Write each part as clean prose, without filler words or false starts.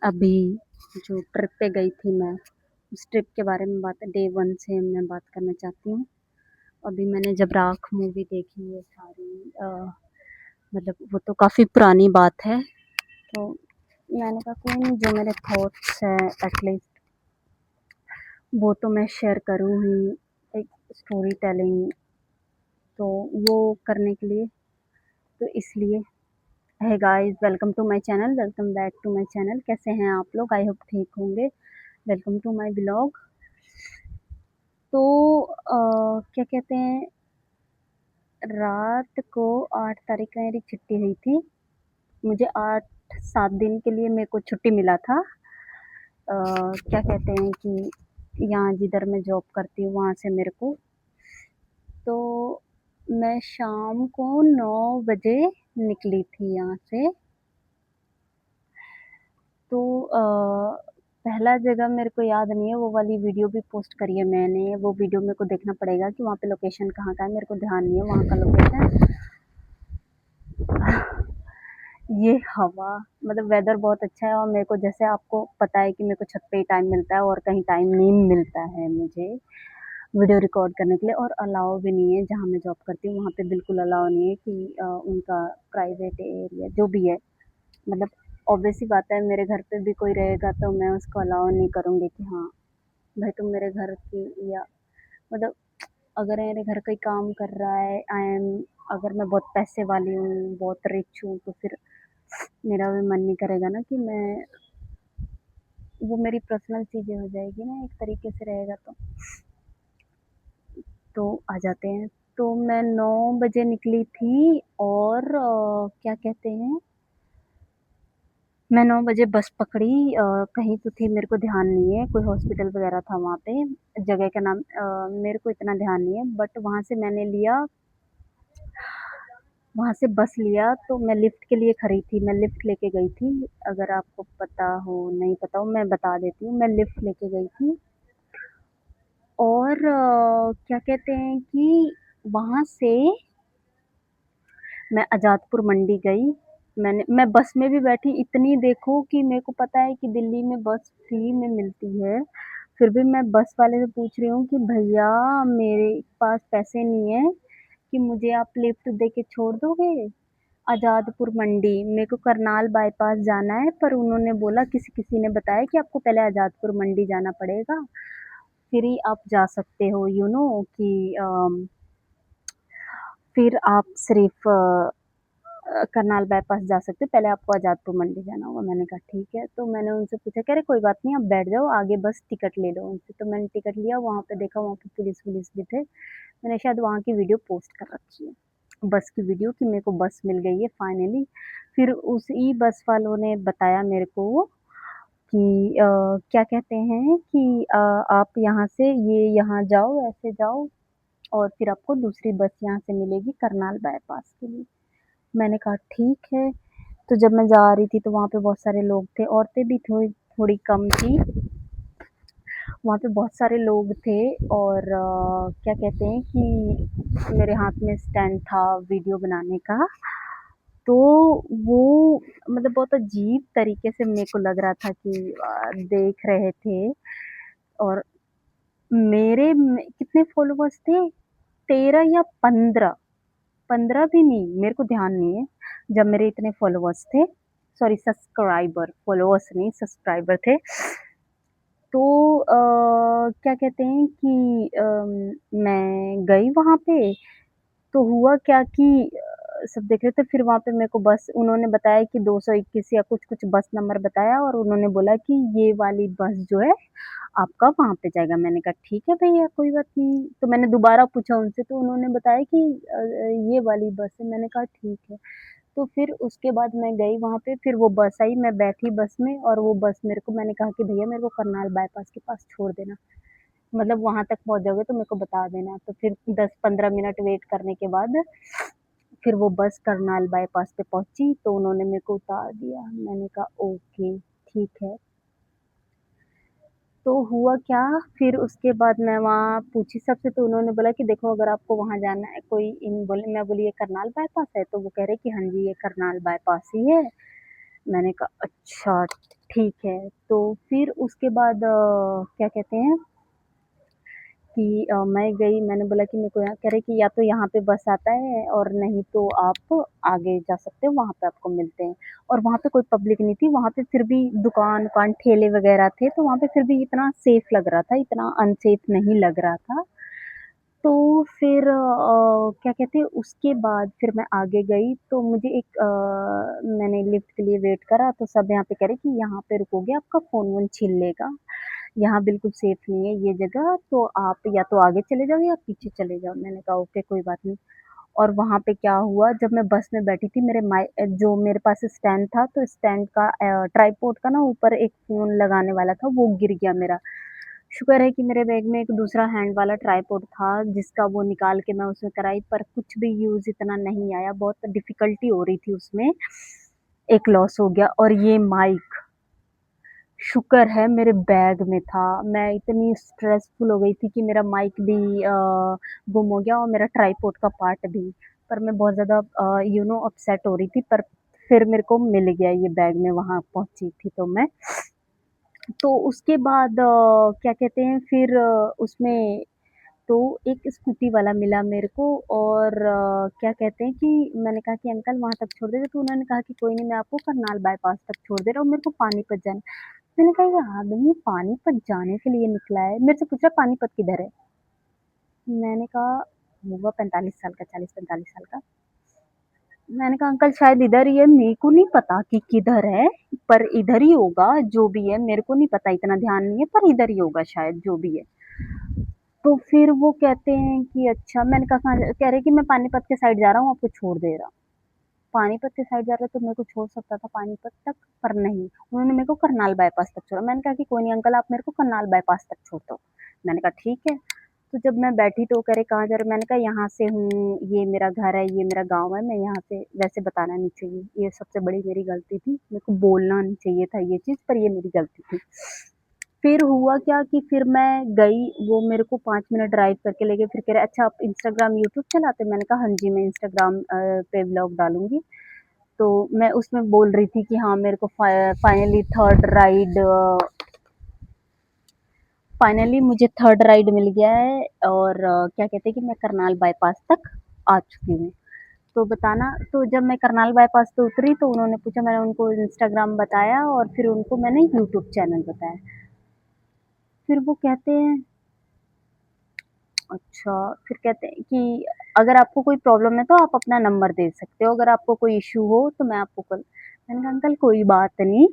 अभी जो ट्रिप पे गई थी मैं, उस ट्रिप के बारे में डे 1 से मैं बात करना चाहती हूँ। अभी मैंने जब राख मूवी देखी है सारी, मतलब वो तो काफ़ी पुरानी बात है, तो मैंने कहा कोई नहीं, जो मेरे थॉट्स हैं एटलीस्ट वो तो मैं शेयर करूँ ही, एक स्टोरी टेलिंग, तो वो करने के लिए, तो इसलिए hey guys, welcome to my channel, welcome back to my channel. कैसे हैं आप लोग? आई होप ठीक होंगे। Welcome to my blog. तो क्या कहते हैं, रात को 8 तारीख को मेरी छुट्टी हुई थी। मुझे 8-7 दिन के लिए मेरे को छुट्टी मिला था। क्या कहते हैं कि यहाँ जिधर मैं जॉब करती हूँ वहाँ से मेरे को, तो मैं शाम को 9 बजे निकली थी यहाँ से। तो पहला जगह मेरे को याद नहीं है, वो वाली वीडियो भी पोस्ट करी है मैंने, वो वीडियो मेरे को देखना पड़ेगा कि वहाँ पे लोकेशन कहाँ का है, मेरे को ध्यान नहीं है वहाँ का लोकेशन। ये हवा, मतलब वेदर बहुत अच्छा है, और मेरे को जैसे आपको पता है कि मेरे को छत पे ही टाइम मिलता है और कहीं टाइम नहीं मिलता है मुझे वीडियो रिकॉर्ड करने के लिए, और अलाउ भी नहीं है जहाँ मैं जॉब करती हूँ वहाँ पे, बिल्कुल अलाउ नहीं है कि उनका प्राइवेट एरिया जो भी है, मतलब ऑब्वियस सी बात है, मेरे घर पे भी कोई रहेगा तो मैं उसको अलाउ नहीं करूँगी कि हाँ भाई तुम मेरे घर की, या मतलब अगर मेरे घर कोई काम कर रहा है, अगर मैं बहुत पैसे वाली हूँ, बहुत रिच हूँ, तो फिर मेरा भी मन नहीं करेगा ना कि मैं, वो मेरी पर्सनल चीज़ें हो जाएगी ना एक तरीके से रहेगा तो आ जाते हैं। तो मैं 9 बजे निकली थी, और क्या कहते हैं, मैं 9 बजे बस पकड़ी, कहीं तो थी मेरे को ध्यान नहीं है, कोई हॉस्पिटल वगैरह था वहाँ पे, जगह का नाम मेरे को इतना ध्यान नहीं है, बट वहाँ से मैंने लिया, वहाँ से बस लिया, तो मैं लिफ्ट के लिए खड़ी थी, मैं लिफ्ट लेके गई थी। अगर आपको पता हो नहीं पता हो मैं बता देती हूँ, मैं लिफ्ट लेके गई थी, और क्या कहते हैं कि वहाँ से मैं आज़ादपुर मंडी गई। मैं बस में भी बैठी, इतनी देखो कि मेरे को पता है कि दिल्ली में बस फ्री में मिलती है, फिर भी मैं बस वाले से पूछ रही हूँ कि भैया मेरे पास पैसे नहीं है कि मुझे आप लिफ्ट दे के छोड़ दोगे आज़ादपुर मंडी। मेरे को करनाल बाईपास जाना है, पर उन्होंने बोला, किसी किसी ने बताया कि आपको पहले आज़ादपुर मंडी जाना पड़ेगा, फिर ही आप जा सकते हो, कि फिर आप सिर्फ करनाल बाईपास जा सकते हो, पहले आपको आज़ादपुर मंडी जाना होगा। मैंने कहा ठीक है, तो मैंने उनसे पूछा, कह रहे कोई बात नहीं, आप बैठ जाओ, आगे बस टिकट ले लो उनसे। तो मैंने टिकट लिया, वहाँ पे देखा, वहाँ पे पुलिस वुलिस भी थे, मैंने शायद वहाँ की वीडियो पोस्ट कर रखी है, बस की वीडियो, कि मेरे को बस मिल गई है फाइनली। फिर उसी बस वालों ने बताया मेरे को कि क्या कहते हैं कि आप यहाँ से ये यहाँ जाओ, ऐसे जाओ, और फिर आपको दूसरी बस यहाँ से मिलेगी करनाल बाईपास के लिए। मैंने कहा ठीक है। तो जब मैं जा रही थी तो वहाँ पे बहुत सारे लोग थे, औरतें भी थोड़ी थोड़ी कम थी, वहाँ पे बहुत सारे लोग थे, और क्या कहते हैं कि मेरे हाथ में स्टैंड था वीडियो बनाने का, तो वो मतलब बहुत अजीब तरीके से मेरे को लग रहा था कि देख रहे थे, और कितने फॉलोवर्स थे, 13 या 15, 15 भी नहीं, मेरे को ध्यान नहीं है जब मेरे इतने फॉलोवर्स थे, सॉरी सब्सक्राइबर, फॉलोवर्स नहीं सब्सक्राइबर थे। तो क्या कहते हैं कि मैं गई वहाँ पे, तो हुआ क्या कि सब देख रहे थे, फिर वहाँ पे मेरे को बस उन्होंने बताया कि 221 या कुछ-कुछ बस नंबर बताया, और उन्होंने बोला कि ये वाली बस जो है आपका वहाँ पे जाएगा। मैंने कहा ठीक है भैया, कोई बात नहीं। तो मैंने दोबारा पूछा उनसे, तो उन्होंने बताया कि ये वाली बस है। मैंने कहा ठीक है। तो फिर उसके बाद मैं गई वहाँ पे, फिर वो बस आई, मैं बैठी बस में, और वो बस मेरे को, मैंने कहा कि भैया मेरे को करनाल बाईपास के पास छोड़ देना, मतलब वहाँ तक पहुँच जाओगे तो मेरे को बता देना। तो फिर 10-15 मिनट वेट करने के बाद फिर वो बस करनाल बाईपास पे पहुँची, तो उन्होंने मेरे को उतार दिया। मैंने कहा ओके, ठीक है। तो हुआ क्या, फिर उसके बाद मैं वहाँ पूछी सबसे, तो उन्होंने बोला कि देखो अगर आपको वहाँ जाना है, कोई इन बोले, मैं बोली ये करनाल बाईपास है, तो वो कह रहे कि हाँ जी ये करनाल बाईपास ही है। मैंने कहा अच्छा ठीक है, तो फिर उसके बाद क्या कहते हैं कि मैं गई, मैंने बोला कि मेरे को यहाँ, कह रहे कि या तो यहाँ पे बस आता है और नहीं तो आप आगे जा सकते हो, वहाँ पे आपको मिलते हैं। और वहाँ पे कोई पब्लिक नहीं थी, वहाँ पे फिर भी दुकान-वुकान, ठेले वगैरह थे, तो वहाँ पे फिर भी इतना सेफ लग रहा था, इतना अनसेफ नहीं लग रहा था। तो फिर क्या कहते हैं, उसके बाद फिर मैं आगे गई, तो मुझे एक मैंने लिफ्ट के लिए वेट करा, तो सब यहाँ पे कह रहे कि यहाँ पे रुकोगे आपका फ़ोन-वोन छीन लेगा, यहाँ बिल्कुल सेफ नहीं है ये जगह, तो आप या तो आगे चले जाओ या पीछे चले जाओ। मैंने कहा ओके कोई बात नहीं। और वहाँ पे क्या हुआ, जब मैं बस में बैठी थी, जो मेरे पास स्टैंड था, तो स्टैंड का ट्राइपॉड का ना ऊपर एक फ़ोन लगाने वाला था, वो गिर गया मेरा। शुक्र है कि मेरे बैग में एक दूसरा हैंड वाला ट्राइपॉड था, जिसका वो निकाल के मैं उसमें कराई, पर कुछ भी यूज़ इतना नहीं आया, बहुत डिफ़िकल्टी हो रही थी उसमें, एक लॉस हो गया। और ये माइक, शुक्र है मेरे बैग में था, मैं इतनी स्ट्रेसफुल हो गई थी कि मेरा माइक भी गुम हो गया और मेरा ट्राइपॉड का पार्ट भी। पर मैं बहुत ज़्यादा अपसेट हो रही थी, पर फिर मेरे को मिल गया ये बैग में, वहाँ पहुँची थी तो मैं। तो उसके बाद क्या कहते हैं, फिर उसमें तो एक स्कूटी वाला मिला मेरे को, और क्या कहते हैं कि मैंने कहा कि अंकल वहाँ तक छोड़ देते, तो उन्होंने कहा कि कोई नहीं, मैं आपको करनाल बाईपास तक छोड़ दे रहा हूँ, मेरे को पानीपत जाना है। मैंने कहा ये आदमी पानीपत जाने के लिए निकला है, मेरे से पूछ रहा पानीपत किधर है। मैंने कहा होगा 45 साल का, 40-45 साल का। मैंने कहा अंकल शायद इधर ही है, मेरे को नहीं पता कि किधर है, पर इधर ही होगा जो भी है, मेरे को नहीं पता, इतना ध्यान नहीं है, पर इधर ही होगा शायद जो भी है। तो फिर वो कहते हैं कि अच्छा, मैंने कहा कहाँ कह रहे कि मैं पानीपत के साइड जा रहा हूँ, आपको छोड़ दे रहा हूँ। पानीपत के साइड जा रहा तो मेरे को छोड़ सकता था पानीपत तक, पर नहीं, उन्होंने मेरे को करनाल बाईपास तक छोड़ा। मैंने कहा कि कोई नहीं अंकल, आप मेरे को करनाल बाईपास तक छोड़ दो। मैंने कहा ठीक है। तो जब मैं बैठी तो वो कह रहे कहाँ जा रहे हो? मैंने कहा यहाँ से हूँ, ये मेरा घर है, ये मेरा गाँव है, मैं यहाँ से, वैसे बताना नहीं चाहिए, ये सबसे बड़ी मेरी गलती थी, मेरे को बोलना नहीं चाहिए था ये चीज़, पर ये मेरी गलती थी। फिर हुआ क्या कि फिर मैं गई, वो मेरे को 5 मिनट ड्राइव करके ले गए, फिर कह रहे अच्छा आप इंस्टाग्राम, यूट्यूब चलाते हैं? मैंने कहा हाँ जी, मैं इंस्टाग्राम पे व्लॉग डालूँगी। तो मैं उसमें बोल रही थी कि हाँ मेरे को फाइनली थर्ड राइड, फाइनली मुझे थर्ड राइड मिल गया है, और क्या कहते हैं कि मैं करनाल बाईपास तक आ चुकी हूँ। तो बताना, तो जब मैं करनाल बाईपास पे उतरी तो उन्होंने पूछा, मैंने उनको इंस्टाग्राम बताया और फिर उनको मैंने यूट्यूब चैनल बताया। फिर वो कहते हैं अच्छा, फिर कहते हैं कि अगर आपको कोई प्रॉब्लम है तो आप अपना नंबर दे सकते हो, अगर आपको कोई इश्यू हो तो मैं आपको कॉल। मैंने कहा अंकल कोई बात नहीं,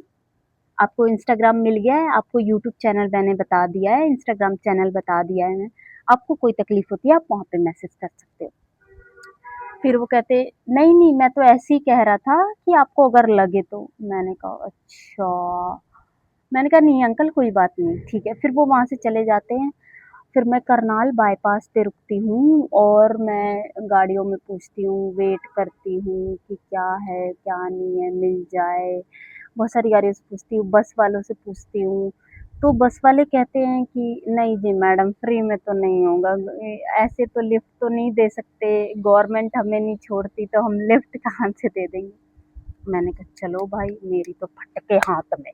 आपको इंस्टाग्राम मिल गया है, आपको यूट्यूब चैनल मैंने बता दिया है, इंस्टाग्राम चैनल बता दिया है, आपको कोई तकलीफ होती है आप वहाँ पे मैसेज कर सकते हो। फिर वो कहते नहीं नहीं, मैं तो ऐसे ही कह रहा था कि आपको अगर लगे तो। मैंने कहा अच्छा, मैंने कहा नहीं अंकल कोई बात नहीं, ठीक है। फिर वो वहाँ से चले जाते हैं। फिर मैं करनाल बाईपास पे रुकती हूँ और मैं गाड़ियों में पूछती हूँ, वेट करती हूँ कि क्या है क्या नहीं है, मिल जाए। बहुत सारी गाड़ियों से पूछती हूँ, बस वालों से पूछती हूँ, तो बस वाले कहते हैं कि नहीं जी मैडम, फ्री में तो नहीं होगा, ऐसे तो लिफ्ट तो नहीं दे सकते, गवर्नमेंट हमें नहीं छोड़ती तो हम लिफ्ट कहाँ से दे देंगे। मैंने कहा चलो भाई, मेरी तो फटके हाथ में,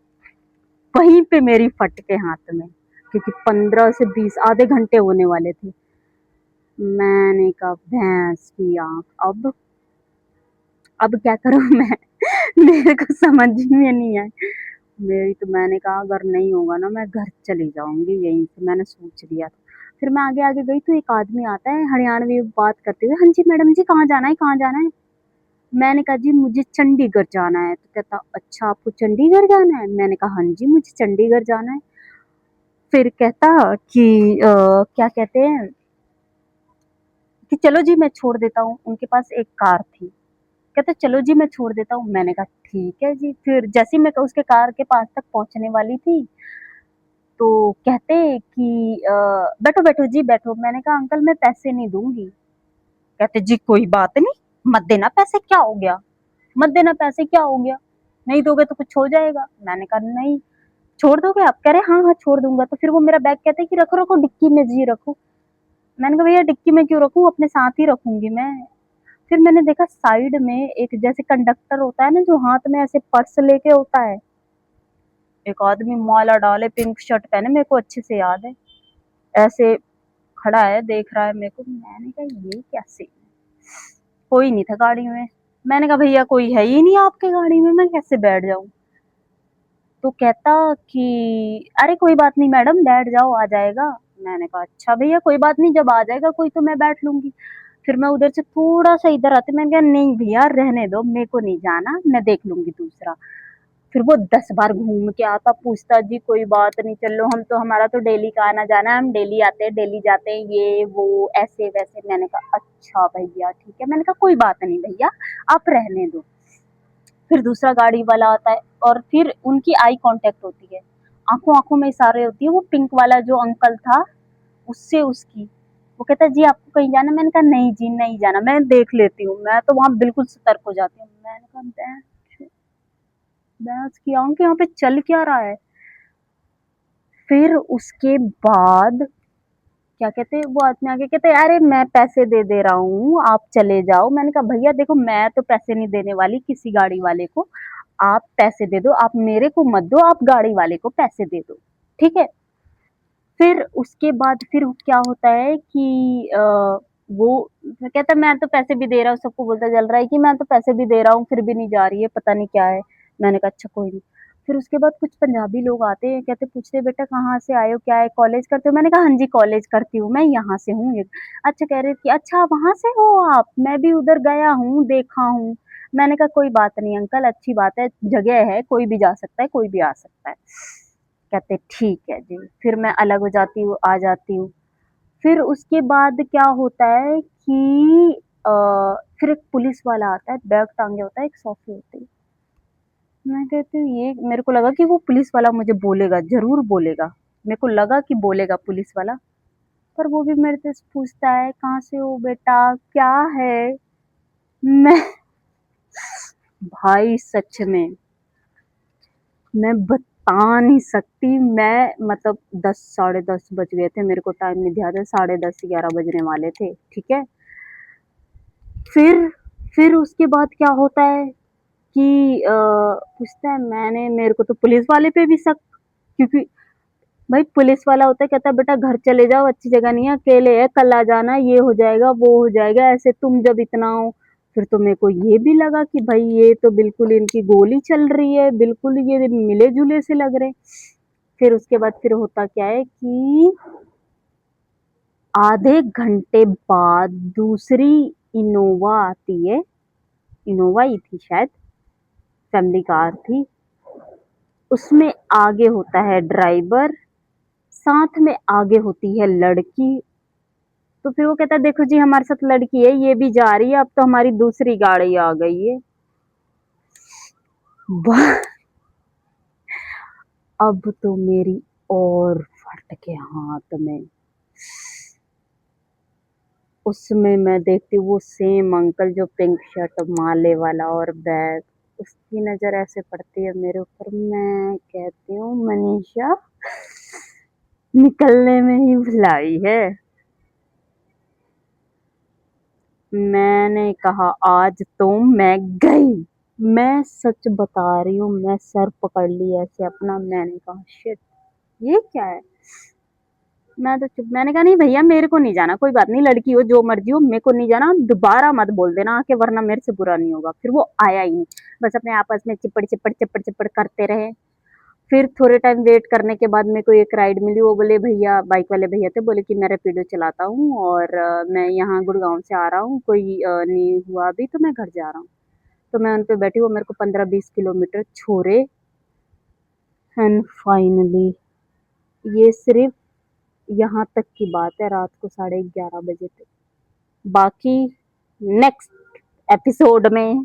वहीं पे मेरी फटके हाथ में, क्योंकि 15 से 20 आधे घंटे होने वाले थे। मैंने कहा भैंस की आंख, अब क्या करूं मैं। मेरे को समझ में नहीं आया, मेरी तो, मैंने कहा अगर नहीं होगा ना मैं घर चली जाऊंगी यहीं से, मैंने सोच लिया था। फिर मैं आगे आगे गई तो एक आदमी आता है हरियाणवी बात करते हुए, हाँ जी मैडम जी कहाँ जाना है, कहाँ जाना है। मैंने कहा जी मुझे चंडीगढ़ जाना है। तो कहता अच्छा आपको चंडीगढ़ जाना है। मैंने कहा हाँ जी मुझे चंडीगढ़ जाना है। फिर कहता कि क्या कहते हैं कि चलो जी मैं छोड़ देता हूँ, उनके पास एक कार थी। कहते चलो जी मैं छोड़ देता हूँ। मैंने कहा ठीक है जी। फिर जैसे ही मैं उसके कार के पास तक पहुंचने वाली थी, तो कहते कि बैठो बैठो जी बैठो। मैंने कहा अंकल मैं पैसे नहीं दूंगी। कहते जी कोई बात नहीं, मत देना पैसे, क्या हो गया, मत देना पैसे, क्या हो गया, नहीं दोगे तो कुछ हो जाएगा। मैंने कहा नहीं, छोड़ दोगे आप? कह रहे हाँ हाँ छोड़ दूंगा। तो फिर वो मेरा बैग कहते कि रखो रखो डिक्की में जी रखो। मैंने कहा भैया डिक्की में क्यों रखूं, अपने साथ ही रखूंगी मैं। फिर मैंने देखा साइड में एक जैसे कंडक्टर होता है ना, जो हाथ में ऐसे पर्स लेके होता है, एक आदमी माला डाले, पिंक शर्ट पहने, मेरे को अच्छे से याद है, ऐसे खड़ा है, देख रहा है मेरे को। मैंने कहा ये क्या सीन है? कोई नहीं था गाड़ी में। मैंने कहा भैया कोई है ही नहीं आपके गाड़ी में, मैं कैसे बैठ जाऊं? तो कहता कि अरे कोई बात नहीं मैडम, बैठ जाओ, आ जाएगा। मैंने कहा अच्छा भैया कोई बात नहीं, जब आ जाएगा कोई तो मैं बैठ लूंगी। फिर मैं उधर से थोड़ा सा इधर आती, मैंने कहा नहीं भैया रहने दो, मेरे को नहीं जाना, मैं देख लूंगी दूसरा। फिर वो 10 बार घूम के आता, पूछता जी कोई बात नहीं, चलो हम तो, हमारा तो डेली का आना जाना है, हम डेली आते हैं, डेली जाते हैं, ये वो ऐसे वैसे। मैंने कहा अच्छा भैया ठीक है। मैंने कहा कोई बात नहीं भैया, आप रहने दो। फिर दूसरा गाड़ी वाला आता है और फिर उनकी आई कांटेक्ट होती है, आंखों आंखों में इशारे होती है। वो पिंक वाला जो अंकल था, उससे उसकी, वो कहता है जी आपको कहीं जाना? मैंने कहा नहीं जी नहीं जाना, मैं देख लेती हूँ। मैं तो वहां बिल्कुल सतर्क हो जाती हूँ। मैंने कहा भैंस की आंख, यहाँ पे चल क्या रहा है? फिर उसके बाद क्या कहते हैं, वो आदमी आगे कहते हैं अरे मैं पैसे दे दे रहा हूँ, आप चले जाओ। मैंने कहा भैया देखो मैं तो पैसे नहीं देने वाली किसी गाड़ी वाले को, आप पैसे दे दो, आप मेरे को मत दो, आप गाड़ी वाले को पैसे दे दो, ठीक है। फिर उसके बाद फिर क्या होता है कि वो कहता है मैं तो पैसे भी दे रहा हूँ, सबको बोलता चल रहा है कि मैं तो पैसे भी दे रहा हूँ, फिर भी नहीं जा रही है, पता नहीं क्या है। मैंने कहा अच्छा कोई नहीं। फिर उसके बाद कुछ पंजाबी लोग आते हैं, कहते पूछते बेटा कहाँ से आए हो, क्या है, कॉलेज करते हो? मैंने कहा हाँ जी कॉलेज करती हूँ, मैं यहाँ से हूँ। अच्छा कह रहे कि अच्छा वहां से हो आप, मैं भी उधर गया हूँ, देखा हूँ। मैंने कहा कोई बात नहीं अंकल, अच्छी बात है, जगह है, कोई भी जा सकता है, कोई भी आ सकता है। कहते ठीक है जी। फिर मैं अलग हो जाती हूँ, आ जाती हूँ। फिर उसके बाद क्या होता है कि अ, फिर एक पुलिस वाला आता है, बैग टांगे होता है, एक सॉफी होती है। मैं कहती हूँ ये, मेरे को लगा कि वो पुलिस वाला मुझे बोलेगा, जरूर बोलेगा, मेरे को लगा कि बोलेगा पुलिस वाला। पर वो भी मेरे से पूछता है कहाँ से हो बेटा, क्या है। मैं भाई सच में मैं बता नहीं सकती। मैं मतलब 10 साढ़े 10 बज गए थे, मेरे को टाइम नहीं ध्यान है, 10:30 11 बजने वाले थे, ठीक है। फिर फिर उसके बाद क्या होता है कि पूछता है, मैंने, मेरे को तो पुलिस वाले पे भी शक, क्योंकि भाई पुलिस वाला होता है, कहता है बेटा घर चले जाओ, अच्छी जगह नहीं है, अकेले है, कल आ जाना, ये हो जाएगा वो हो जाएगा, ऐसे तुम जब इतना हो। फिर तो मेरे को ये भी लगा कि भाई ये तो बिल्कुल इनकी गोली चल रही है, बिल्कुल ये मिले जुले से लग रहे। फिर उसके बाद फिर होता क्या है कि आधे घंटे बाद दूसरी इनोवा आती है, इनोवा ही थी शायद, फैमिली कार थी। उसमें आगे होता है ड्राइवर, साथ में आगे होती है लड़की। तो फिर वो कहता है देखो जी हमारे साथ लड़की है, ये भी जा रही है, अब तो हमारी दूसरी गाड़ी आ गई है। अब तो मेरी और फट के हाथ में, उसमें मैं देखती हूँ वो सेम अंकल जो पिंक शर्ट माले वाला और बैग, उसकी नजर ऐसे पड़ती है मेरे ऊपर। मैं कहती हूँ मनीषा निकलने में ही भलाई है। मैंने कहा आज तो मैं गई, मैं सच बता रही हूँ, मैं सर पकड़ ली ऐसे अपना। मैंने कहा शिट, ये क्या है। मैं तो चुप, मैंने कहा नहीं भैया मेरे को नहीं जाना, कोई बात नहीं, लड़की हो जो मर्जी हो, मेरे को नहीं जाना, दोबारा मत बोल देना आके, वरना मेरे से बुरा नहीं होगा। फिर वो आया ही नहीं, बस अपने आपस में चिपड़ चिपड़ चिपड़ चिपड़ करते रहे। फिर थोड़े टाइम वेट करने के बाद मेरे को एक राइड मिली, वो बोले भैया, बाइक वाले भैया थे, बोले कि मैं रैपिडो चलाता हूँ और मैं यहाँ गुड़गांव से आ रहा हूँ, कोई नहीं हुआ अभी तो मैं घर जा रहा हूँ। तो मैं उन पे बैठी, वो मेरे को 15-20 किलोमीटर छोड़े। एंड फाइनली, ये सिर्फ यहाँ तक की बात है, रात को 11:30 बजे तक। बाकी नेक्स्ट एपिसोड में,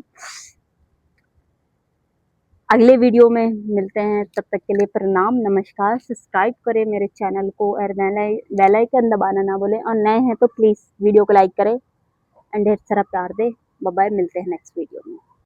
अगले वीडियो में मिलते हैं, तब तक के लिए प्रणाम, नमस्कार। सब्सक्राइब करें मेरे चैनल को और बेल आइकन दबाना ना भूलें, और नए हैं तो प्लीज़ वीडियो को लाइक करें एंड ढेर सारा प्यार दें। बाय बाय, मिलते हैं नेक्स्ट वीडियो में।